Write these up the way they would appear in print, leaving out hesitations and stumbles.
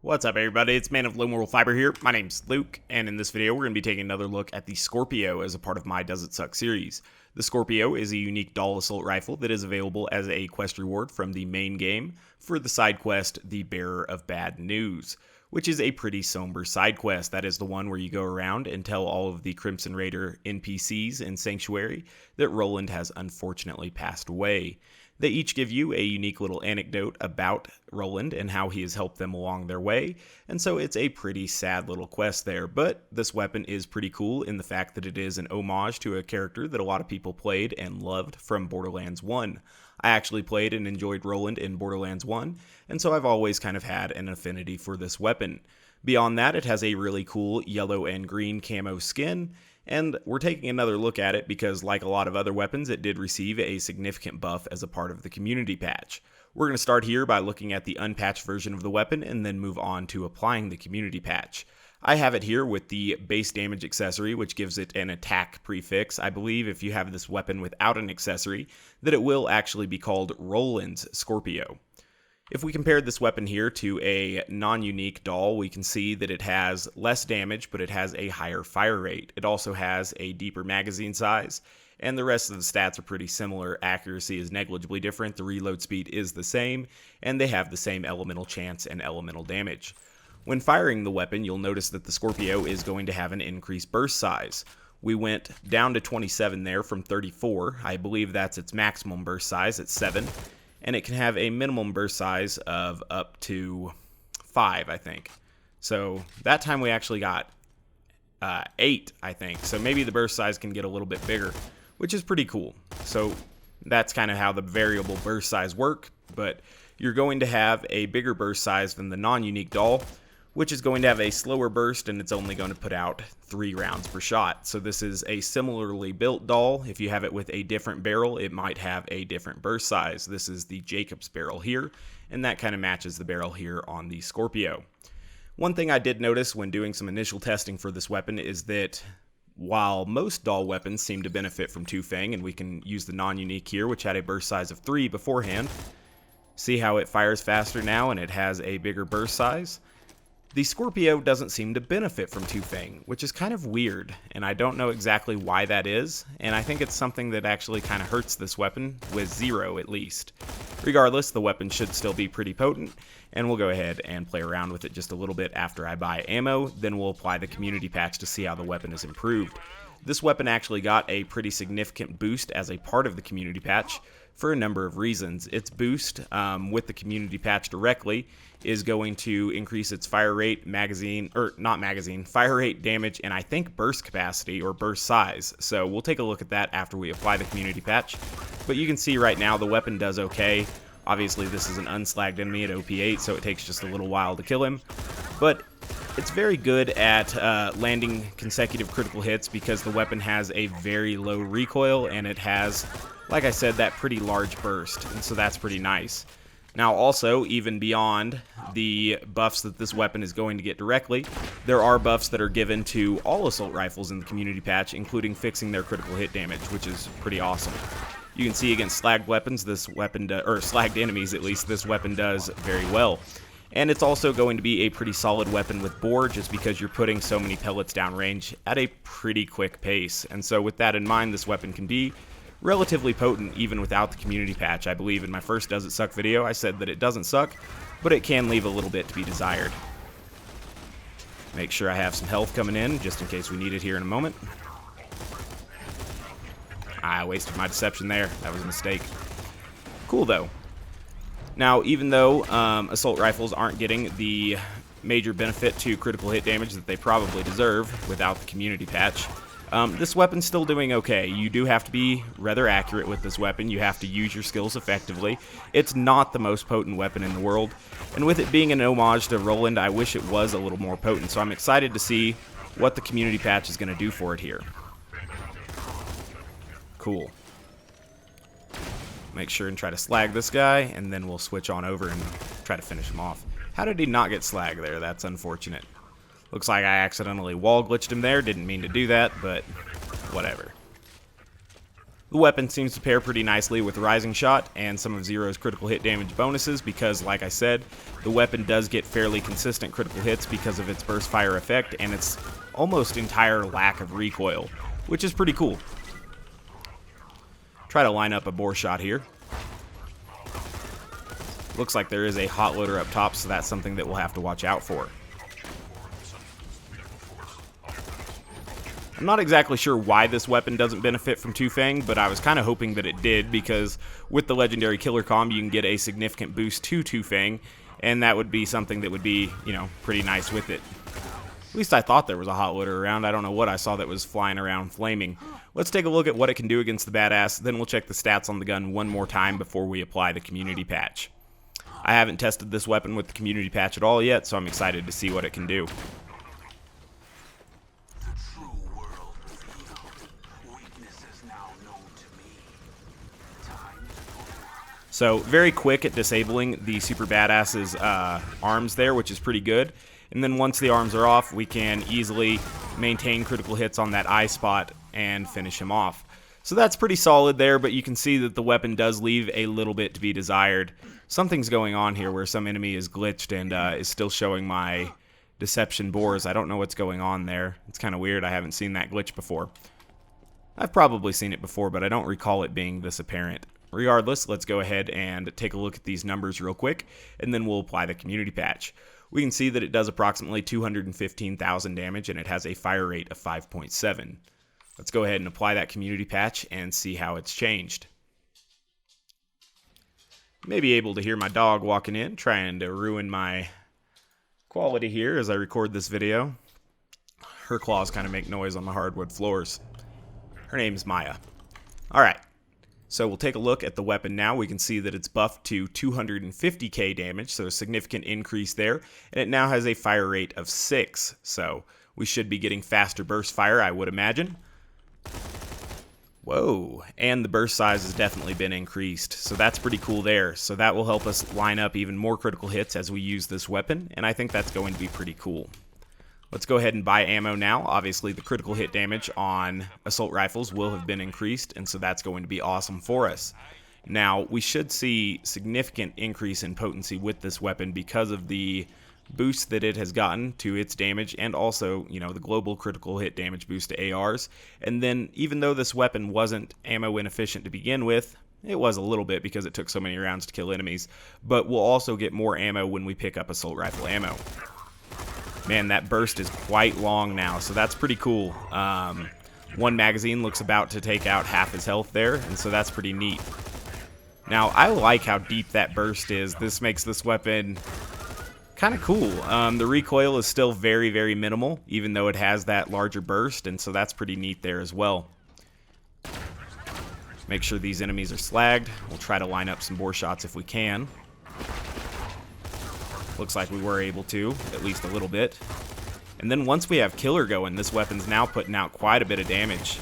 What's up, everybody? It's Man of Low Moral Fiber here. My name's Luke, and in this video, we're going to be taking another look at the Scorpio as a part of my Does It Suck series. The Scorpio is a unique Dahl assault rifle that is available as a quest reward from the main game for the side quest, The Bearer of Bad News, which is a pretty somber side quest. That is the one where you go around and tell all of the Crimson Raider NPCs in Sanctuary that Roland has unfortunately passed away. They each give you a unique little anecdote about Roland and how he has helped them along their way, and so it's a pretty sad little quest there. But this weapon is pretty cool in the fact that it is an homage to a character that a lot of people played and loved from Borderlands 1. I actually played and enjoyed Roland in Borderlands 1, and so I've always kind of had an affinity for this weapon. Beyond that, it has a really cool yellow and green camo skin, and we're taking another look at it because, like a lot of other weapons, it did receive a significant buff as a part of the community patch. We're going to start here by looking at the unpatched version of the weapon and then move on to applying the community patch. I have it here with the base damage accessory, which gives it an attack prefix. I believe if you have this weapon without an accessory, that it will actually be called Roland's Scorpio. If we compare this weapon here to a non-unique Dahl, we can see that it has less damage, but it has a higher fire rate. It also has a deeper magazine size, and the rest of the stats are pretty similar. Accuracy is negligibly different, the reload speed is the same, and they have the same elemental chance and elemental damage. When firing the weapon, you'll notice that the Scorpio is going to have an increased burst size. We went down to 27 there from 34. I believe that's its maximum burst size at 7. And it can have a minimum burst size of up to 5, I think. So that time we actually got 8, I think. So maybe the burst size can get a little bit bigger, which is pretty cool. So that's kind of how the variable burst size work, but you're going to have a bigger burst size than the non-unique Dahl, which is going to have a slower burst, and it's only going to put out 3 rounds per shot. So this is a similarly built Dahl. If you have it with a different barrel, it might have a different burst size. This is the Jacobs barrel here, and that kind of matches the barrel here on the Scorpio. One thing I did notice when doing some initial testing for this weapon is that while most Dahl weapons seem to benefit from Two Fang, and we can use the non-unique here, which had a burst size of 3 beforehand, see how it fires faster now and it has a bigger burst size? The Scorpio doesn't seem to benefit from Two Fang, which is kind of weird, and I don't know exactly why that is, and I think it's something that actually kind of hurts this weapon, with 0 at least. Regardless, the weapon should still be pretty potent, and we'll go ahead and play around with it just a little bit after I buy ammo, then we'll apply the community patch to see how the weapon is improved. This weapon actually got a pretty significant boost as a part of the community patch for a number of reasons. Its boost with the community patch directly is going to increase its fire rate, fire rate, damage, and I think burst capacity or burst size. So we'll take a look at that after we apply the community patch. But you can see right now the weapon does okay. Obviously this is an unslagged enemy at OP8, so it takes just a little while to kill him. But it's very good at landing consecutive critical hits because the weapon has a very low recoil and it has, like I said, that pretty large burst, and so that's pretty nice. Now also, even beyond the buffs that this weapon is going to get directly, there are buffs that are given to all assault rifles in the community patch, including fixing their critical hit damage, which is pretty awesome. You can see against slagged weapons, this weapon, or slagged enemies at least, this weapon does very well. And it's also going to be a pretty solid weapon with bore, just because you're putting so many pellets downrange at a pretty quick pace. And so with that in mind, this weapon can be relatively potent even without the community patch. I believe in my first Does It Suck video I said that it doesn't suck, but it can leave a little bit to be desired. Make sure I have some health coming in just in case we need it here in a moment. I wasted my deception there. That was a mistake. Cool though. Now, even though assault rifles aren't getting the major benefit to critical hit damage that they probably deserve without the community patch, this weapon's still doing okay. You do have to be rather accurate with this weapon. You have to use your skills effectively. It's not the most potent weapon in the world, and with it being an homage to Roland, I wish it was a little more potent, so I'm excited to see what the community patch is going to do for it here. Cool. Make sure and try to slag this guy, and then we'll switch on over and try to finish him off. How did he not get slag there? That's unfortunate. Looks like I accidentally wall glitched him there. Didn't mean to do that, but whatever. The weapon seems to pair pretty nicely with Rising Shot and some of Zero's critical hit damage bonuses because, like I said, the weapon does get fairly consistent critical hits because of its burst fire effect and its almost entire lack of recoil, which is pretty cool. Try to line up a bore shot here. Looks like there is a hot loader up top, so that's something that we'll have to watch out for. I'm not exactly sure why this weapon doesn't benefit from Two Fang, but I was kind of hoping that it did, because with the legendary killer comb you can get a significant boost to Two Fang, and that would be something that would be, you know, pretty nice with it. At least I thought there was a hot loader around. I don't know what I saw that was flying around flaming. Let's take a look at what it can do against the badass, then we'll check the stats on the gun one more time before we apply the community patch. I haven't tested this weapon with the community patch at all yet, so I'm excited to see what it can do. So, very quick at disabling the super badass's arms there, which is pretty good. And then once the arms are off, we can easily maintain critical hits on that eye spot and finish him off. So that's pretty solid there, but you can see that the weapon does leave a little bit to be desired. Something's going on here where some enemy is glitched and is still showing my deception bores. I don't know what's going on there. It's kind of weird. I haven't seen that glitch before. I've probably seen it before, but I don't recall it being this apparent. Regardless, let's go ahead and take a look at these numbers real quick, and then we'll apply the community patch. We can see that it does approximately 215,000 damage, and it has a fire rate of 5.7. Let's go ahead and apply that community patch and see how it's changed. Maybe able to hear my dog walking in, trying to ruin my quality here as I record this video. Her claws kind of make noise on the hardwood floors. Her name's Maya. Alright. So we'll take a look at the weapon now. We can see that it's buffed to 250k damage, so a significant increase there. And it now has a fire rate of 6, so we should be getting faster burst fire, I would imagine. Whoa, and the burst size has definitely been increased, so that's pretty cool there. So that will help us line up even more critical hits as we use this weapon, and I think that's going to be pretty cool. Let's go ahead and buy ammo now. Obviously, the critical hit damage on assault rifles will have been increased, and so that's going to be awesome for us. Now, we should see significant increase in potency with this weapon because of the boost that it has gotten to its damage, and also, you know, the global critical hit damage boost to ARs. And then, even though this weapon wasn't ammo inefficient to begin with, it was a little bit because it took so many rounds to kill enemies, but we'll also get more ammo when we pick up assault rifle ammo. Man, that burst is quite long now, so that's pretty cool. One magazine looks about to take out half his health there, and so that's pretty neat. Now, I like how deep that burst is. This makes this weapon kind of cool. The recoil is still very, very minimal, even though it has that larger burst, and so that's pretty neat there as well. Make sure these enemies are slagged. We'll try to line up some bore shots if we can. Looks like we were able to, at least a little bit. And then once we have killer going, this weapon's now putting out quite a bit of damage.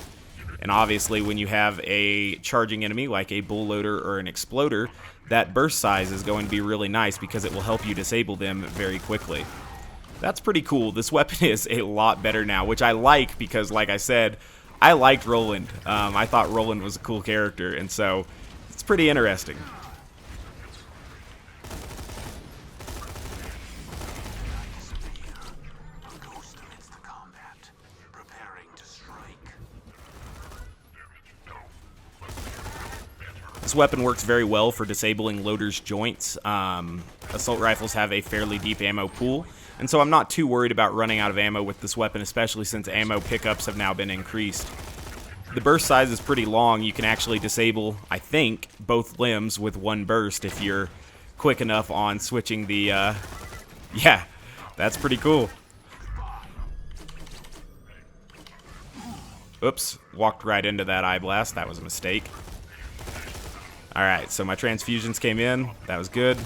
And obviously when you have a charging enemy like a bull loader or an exploder, that burst size is going to be really nice because it will help you disable them very quickly. That's pretty cool. This weapon is a lot better now, which I like because, like I said, I liked Roland. I thought Roland was a cool character, and so it's pretty interesting. This weapon works very well for disabling loaders' joints. Assault rifles have a fairly deep ammo pool, and so I'm not too worried about running out of ammo with this weapon, especially since ammo pickups have now been increased. The burst size is pretty long. You can actually disable, I think, both limbs with one burst if you're quick enough on switching the, yeah, that's pretty cool. Oops, walked right into that eye blast. That was a mistake. Alright, so my transfusions came in. That was good.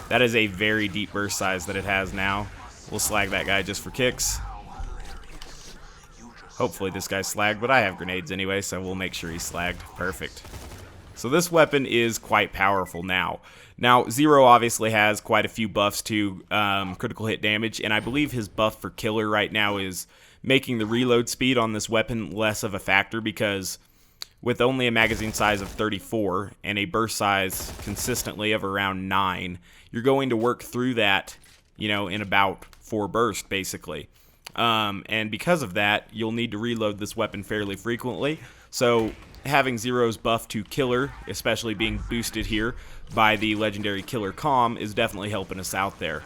That is a very deep burst size that it has now. We'll slag that guy just for kicks. Hopefully this guy's slagged, but I have grenades anyway, so we'll make sure he's slagged. Perfect. So this weapon is quite powerful now. Now, Zero obviously has quite a few buffs to critical hit damage, and I believe his buff for killer right now is making the reload speed on this weapon less of a factor, because with only a magazine size of 34 and a burst size consistently of around 9, you're going to work through that, in about 4 bursts, basically. And because of that, you'll need to reload this weapon fairly frequently. So having Zero's buff to Killer, especially being boosted here by the legendary Killer Calm, is definitely helping us out there.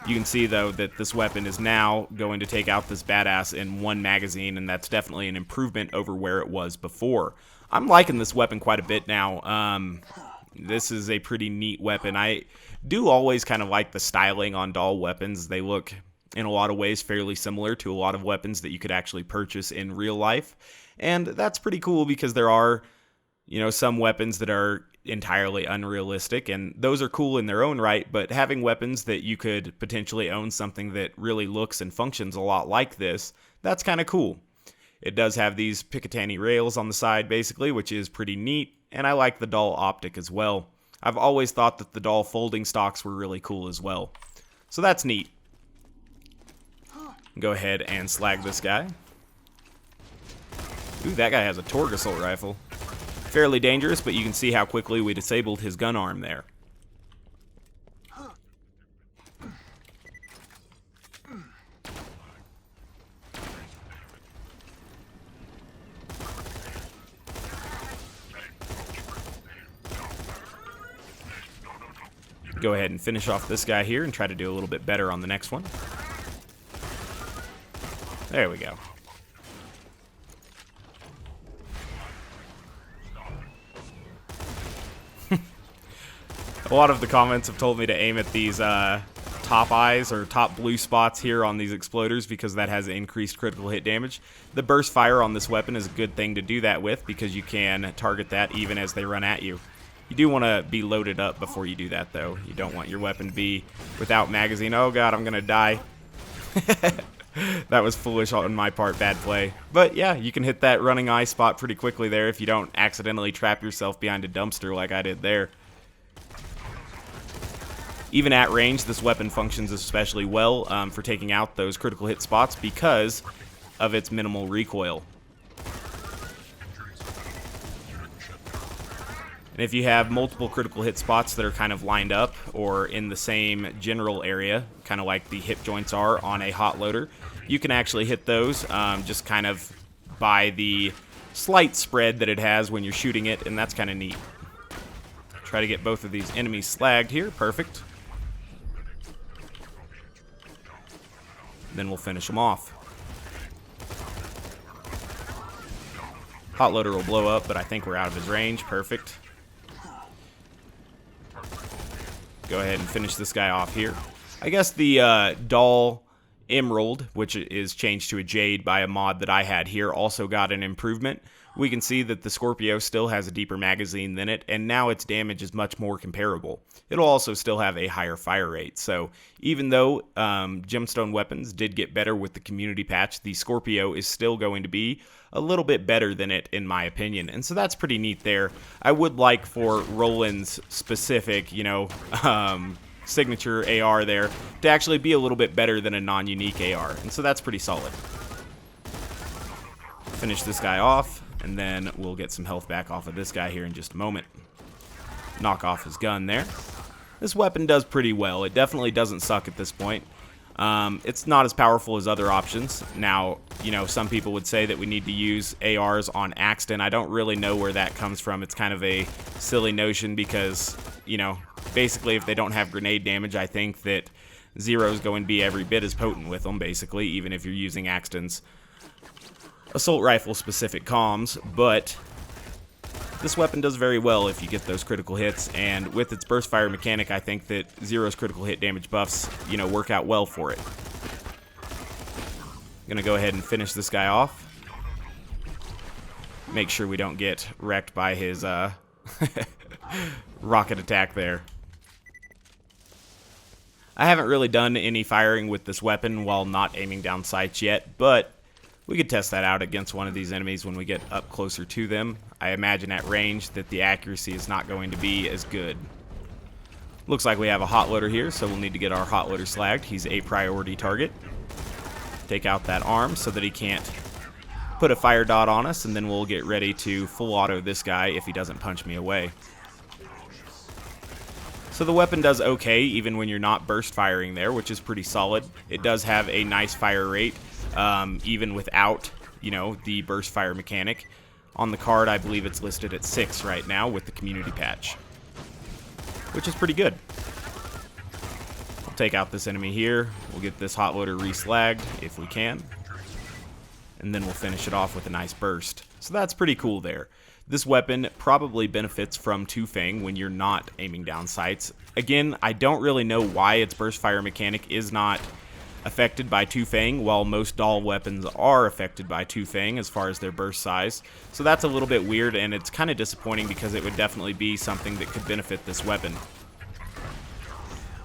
You can see, though, that this weapon is now going to take out this badass in 1 magazine, and that's definitely an improvement over where it was before. I'm liking this weapon quite a bit now. This is a pretty neat weapon. I do always kind of like the styling on Dahl weapons. They look, in a lot of ways, fairly similar to a lot of weapons that you could actually purchase in real life. And that's pretty cool, because there are, some weapons that are entirely unrealistic, and those are cool in their own right, but having weapons that you could potentially own something that really looks and functions a lot like this, that's kind of cool. It does have these Picatinny rails on the side, basically, which is pretty neat, and I like the Dahl optic as well. I've always thought that the Dahl folding stocks were really cool as well. So that's neat. Go ahead and slag this guy. Ooh, that guy has a Torgue assault rifle. Fairly dangerous, but you can see how quickly we disabled his gun arm there. Go ahead and finish off this guy here and try to do a little bit better on the next one. There we go. A lot of the comments have told me to aim at these top eyes or top blue spots here on these exploders, because that has increased critical hit damage. The burst fire on this weapon is a good thing to do that with, because you can target that even as they run at you. You do want to be loaded up before you do that, though. You don't want your weapon to be without magazine. Oh god, I'm gonna die. That was foolish on my part, bad play. But yeah, you can hit that running eye spot pretty quickly there if you don't accidentally trap yourself behind a dumpster like I did there. Even at range, this weapon functions especially well for taking out those critical hit spots because of its minimal recoil. And if you have multiple critical hit spots that are kind of lined up or in the same general area, kind of like the hip joints are on a hot loader, you can actually hit those just kind of by the slight spread that it has when you're shooting it, and that's kind of neat. Try to get both of these enemies slagged here. Perfect. Then we'll finish them off. Hot loader will blow up, but I think we're out of his range. Perfect. Go ahead and finish this guy off here. I guess the Dahl Emerald, which is changed to a Jade by a mod that I had here, also got an improvement. We can see that the Scorpio still has a deeper magazine than it, and now its damage is much more comparable. It'll also still have a higher fire rate, so even though gemstone weapons did get better with the community patch, the Scorpio is still going to be a little bit better than it, in my opinion, and so that's pretty neat there. I would like for Roland's specific, signature AR there to actually be a little bit better than a non-unique AR, and so that's pretty solid. Finish this guy off, and then we'll get some health back off of this guy here in just a moment. Knock off his gun there. This weapon does pretty well. It definitely doesn't suck at this point. It's not as powerful as other options. Now, some people would say that we need to use ARs on Axton. I don't really know where that comes from. It's kind of a silly notion because, basically if they don't have grenade damage, I think that Zero's going to be every bit as potent with them, basically, even if you're using Axton's assault rifle specific comms, but this weapon does very well if you get those critical hits, and with its burst fire mechanic, I think that Zero's critical hit damage buffs, work out well for it. I'm gonna go ahead and finish this guy off. Make sure we don't get wrecked by his rocket attack there. I haven't really done any firing with this weapon while not aiming down sights yet, but we could test that out against one of these enemies when we get up closer to them. I imagine at range that the accuracy is not going to be as good. Looks like we have a hot loader here, so we'll need to get our hot loader slagged. He's a priority target. take out that arm so that he can't put a fire dot on us, and then we'll get ready to full auto this guy if he doesn't punch me away. So the weapon does okay even when you're not burst firing there, which is pretty solid. It does have a nice fire rate, even without, you know, the burst fire mechanic. On the card, I believe it's listed at 6 right now with the community patch, which is pretty good. We'll take out this enemy here. We'll get this hot loader re-slagged if we can, and then we'll finish it off with a nice burst. So that's pretty cool there. This weapon probably benefits from Two Fang when you're not aiming down sights. Again, I don't really know why its burst fire mechanic is not affected by Two Fang, while most Dahl weapons are affected by Two Fang as far as their burst size. So that's a little bit weird, and it's kind of disappointing because it would definitely be something that could benefit this weapon.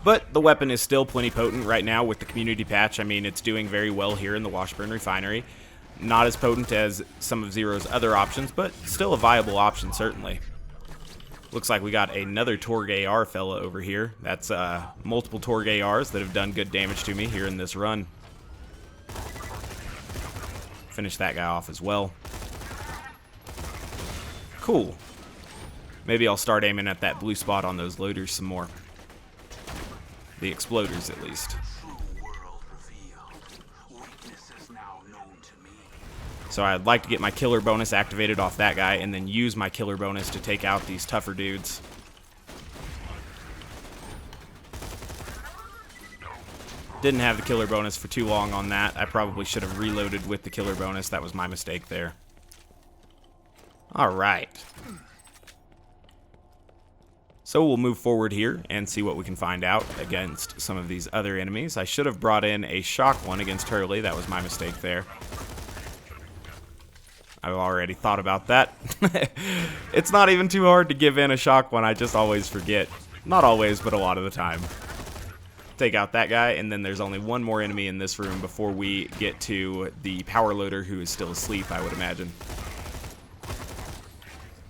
But the weapon is still plenty potent right now with the community patch. I mean, it's doing very well here in the Washburn Refinery. Not as potent as some of Zero's other options, but still a viable option, certainly. Looks like we got another Torg AR fella over here. That's multiple Torg ARs that have done good damage to me here in this run. Finish that guy off as well. Cool. Maybe I'll start aiming at that blue spot on those loaders some more. The exploders, at least. So I'd like to get my killer bonus activated off that guy and then use my killer bonus to take out these tougher dudes. Didn't have the killer bonus for too long on that. I probably should have reloaded with the killer bonus. That was my mistake there. Alright. So we'll move forward here and see what we can find out against some of these other enemies. I should have brought in a shock one against Hurley. That was my mistake there. I've already thought about that. It's not even too hard to give in a shock one, I just always forget. Not always, but a lot of the time. Take out that guy, and then there's only one more enemy in this room before we get to the power loader, who is still asleep, I would imagine.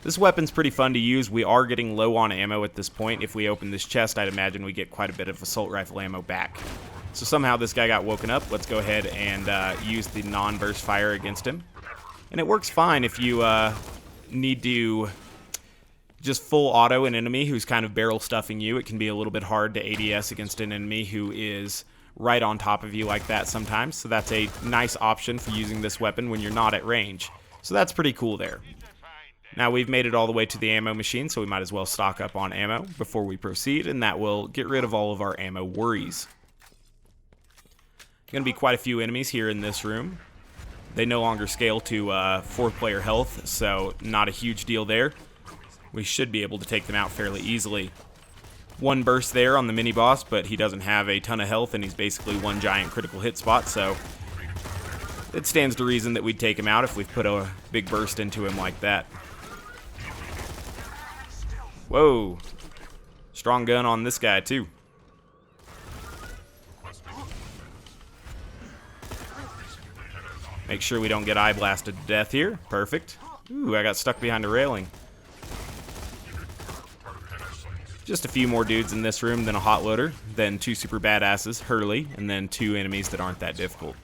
This weapon's pretty fun to use. We are getting low on ammo at this point. If we open this chest, I'd imagine we get quite a bit of assault rifle ammo back. So somehow this guy got woken up. Let's go ahead and use the non-burst fire against him. And it works fine if you need to just full auto an enemy who's kind of barrel stuffing you. It can be a little bit hard to ADS against an enemy who is right on top of you like that sometimes. So that's a nice option for using this weapon when you're not at range. So that's pretty cool there. Now we've made it all the way to the ammo machine, so we might as well stock up on ammo before we proceed, and that will get rid of all of our ammo worries. Going to be quite a few enemies here in this room. They no longer scale to 4-player health, so not a huge deal there. We should be able to take them out fairly easily. One burst there on the mini-boss, but he doesn't have a ton of health, and he's basically one giant critical hit spot, so it stands to reason that we'd take him out if we put a big burst into him like that. Whoa. Strong gun on this guy, too. Make sure we don't get eye blasted to death here. Perfect. Ooh, I got stuck behind a railing. Just a few more dudes in this room, then a hot loader, then 2 super badasses, Hurley, and then 2 enemies that aren't that difficult.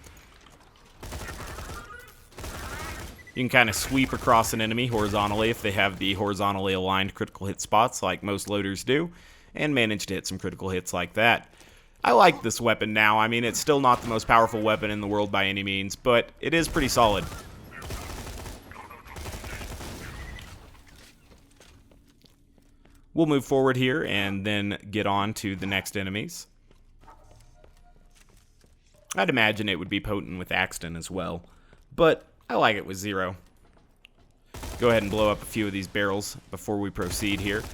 You can kind of sweep across an enemy horizontally if they have the horizontally aligned critical hit spots like most loaders do, and manage to hit some critical hits like that. I like this weapon now. I mean, it's still not the most powerful weapon in the world by any means, but it is pretty solid. We'll move forward here and then get on to the next enemies. I'd imagine it would be potent with Axton as well, but I like it with Zero. Go ahead and blow up a few of these barrels before we proceed here.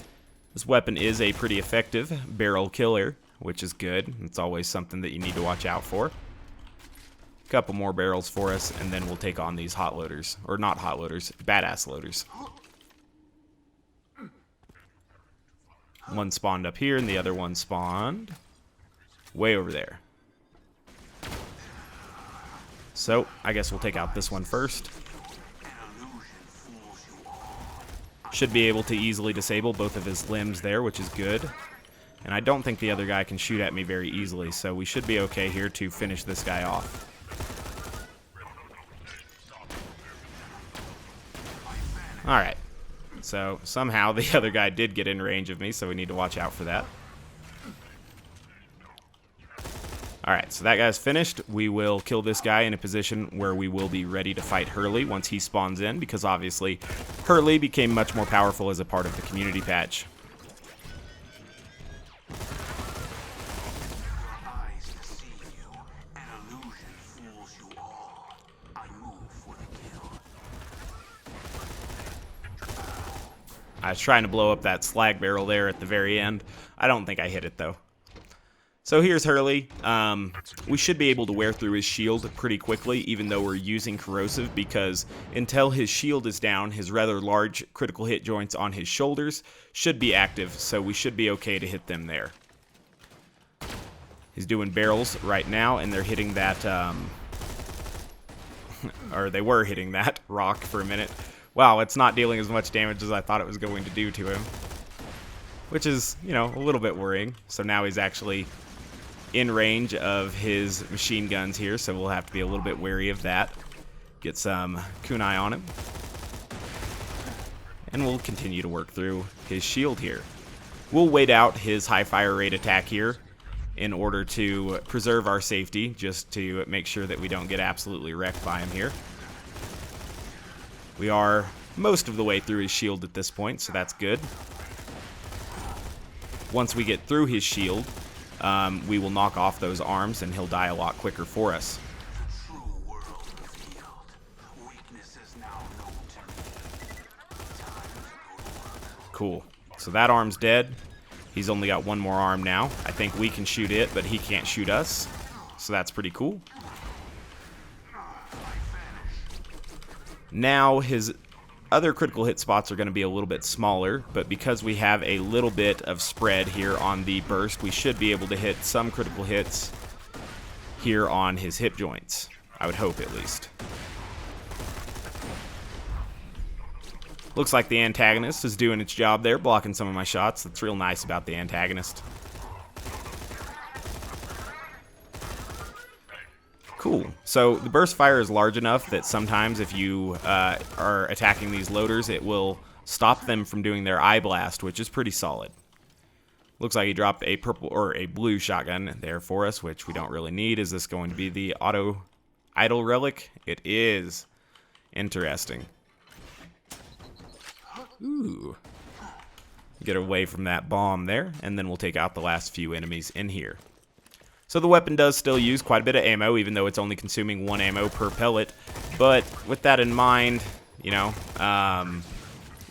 This weapon is a pretty effective barrel killer, which is good. It's always something that you need to watch out for. A couple more barrels for us, and then we'll take on these hot loaders. Or not hot loaders, badass loaders. One spawned up here, and the other one spawned way over there. So, I guess we'll take out this one first. Should be able to easily disable both of his limbs there, which is good. And I don't think the other guy can shoot at me very easily, so we should be okay here to finish this guy off. Alright. So, somehow the other guy did get in range of me, so we need to watch out for that. Alright, so that guy's finished. We will kill this guy in a position where we will be ready to fight Hurley once he spawns in, because obviously Hurley became much more powerful as a part of the community patch. I was trying to blow up that slag barrel there at the very end. I don't think I hit it, though. So here's Hurley. We should be able to wear through his shield pretty quickly, even though we're using corrosive, because until his shield is down, his rather large critical hit joints on his shoulders should be active, so we should be okay to hit them there. He's doing barrels right now, and they're hitting that, or they were hitting that rock for a minute. Wow, it's not dealing as much damage as I thought it was going to do to him. Which is, you know, a little bit worrying. So now he's actually in range of his machine guns here, so we'll have to be a little bit wary of that. Get some kunai on him. And we'll continue to work through his shield here. We'll wait out his high fire rate attack here in order to preserve our safety, just to make sure that we don't get absolutely wrecked by him here. We are most of the way through his shield at this point, so that's good. Once we get through his shield, we will knock off those arms and he'll die a lot quicker for us. Cool. So that arm's dead. He's only got one more arm now. I think we can shoot it, but he can't shoot us. So that's pretty cool. Now his other critical hit spots are going to be a little bit smaller, but because we have a little bit of spread here on the burst, we should be able to hit some critical hits here on his hip joints. I would hope, at least. Looks like the antagonist is doing its job there, blocking some of my shots. That's real nice about the antagonist. Cool. So the burst fire is large enough that sometimes if you are attacking these loaders, it will stop them from doing their eye blast, which is pretty solid. Looks like he dropped a purple or a blue shotgun there for us, which we don't really need. Is this going to be the auto idle relic? It is. Interesting. Ooh. Get away from that bomb there, and then we'll take out the last few enemies in here. So the weapon does still use quite a bit of ammo, even though it's only consuming 1 ammo per pellet. But with that in mind, you know,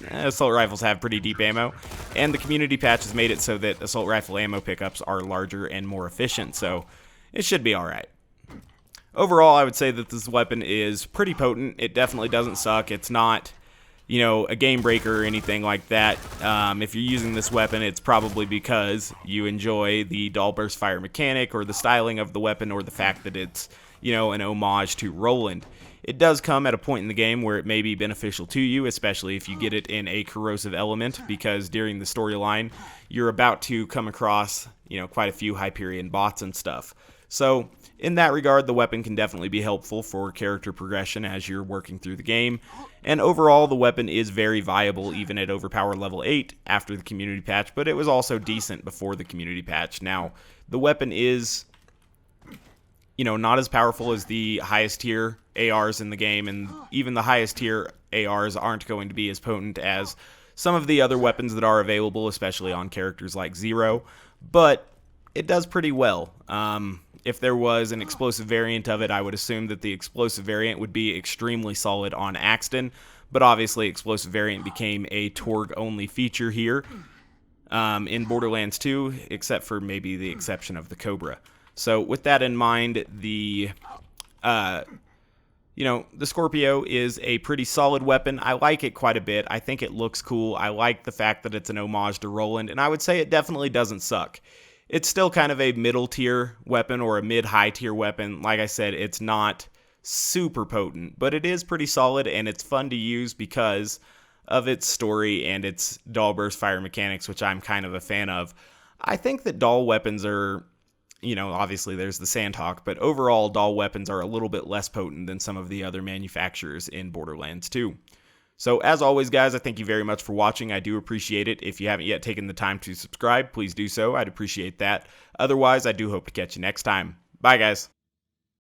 assault rifles have pretty deep ammo. And the community patch has made it so that assault rifle ammo pickups are larger and more efficient, so it should be alright. Overall, I would say that this weapon is pretty potent. It definitely doesn't suck. It's not, you know, a game breaker or anything like that. If you're using this weapon, it's probably because you enjoy the Dahl burst fire mechanic or the styling of the weapon or the fact that it's, you know, an homage to Roland. It does come at a point in the game where it may be beneficial to you, especially if you get it in a corrosive element, because during the storyline, you're about to come across, you know, quite a few Hyperion bots and stuff. So in that regard, the weapon can definitely be helpful for character progression as you're working through the game. And overall, the weapon is very viable even at overpower level 8 after the community patch, but it was also decent before the community patch. Now, the weapon is, you know, not as powerful as the highest tier ARs in the game, and even the highest tier ARs aren't going to be as potent as some of the other weapons that are available, especially on characters like Zero, but it does pretty well. If there was an explosive variant of it, I would assume that the explosive variant would be extremely solid on Axton, but obviously explosive variant became a Torg-only feature here in Borderlands 2, except for maybe the exception of the Cobra. So with that in mind, the Scorpio is a pretty solid weapon. I like it quite a bit. I think it looks cool. I like the fact that it's an homage to Roland, and I would say it definitely doesn't suck. It's still kind of a middle tier weapon or a mid-high tier weapon. Like I said, it's not super potent, but it is pretty solid and it's fun to use because of its story and its Dahl burst fire mechanics, which I'm kind of a fan of. I think that Dahl weapons are, you know, obviously there's the Sandhawk, but overall Dahl weapons are a little bit less potent than some of the other manufacturers in Borderlands 2. So as always, guys, I thank you very much for watching. I do appreciate it. If you haven't yet taken the time to subscribe, please do so. I'd appreciate that. Otherwise, I do hope to catch you next time. Bye, guys.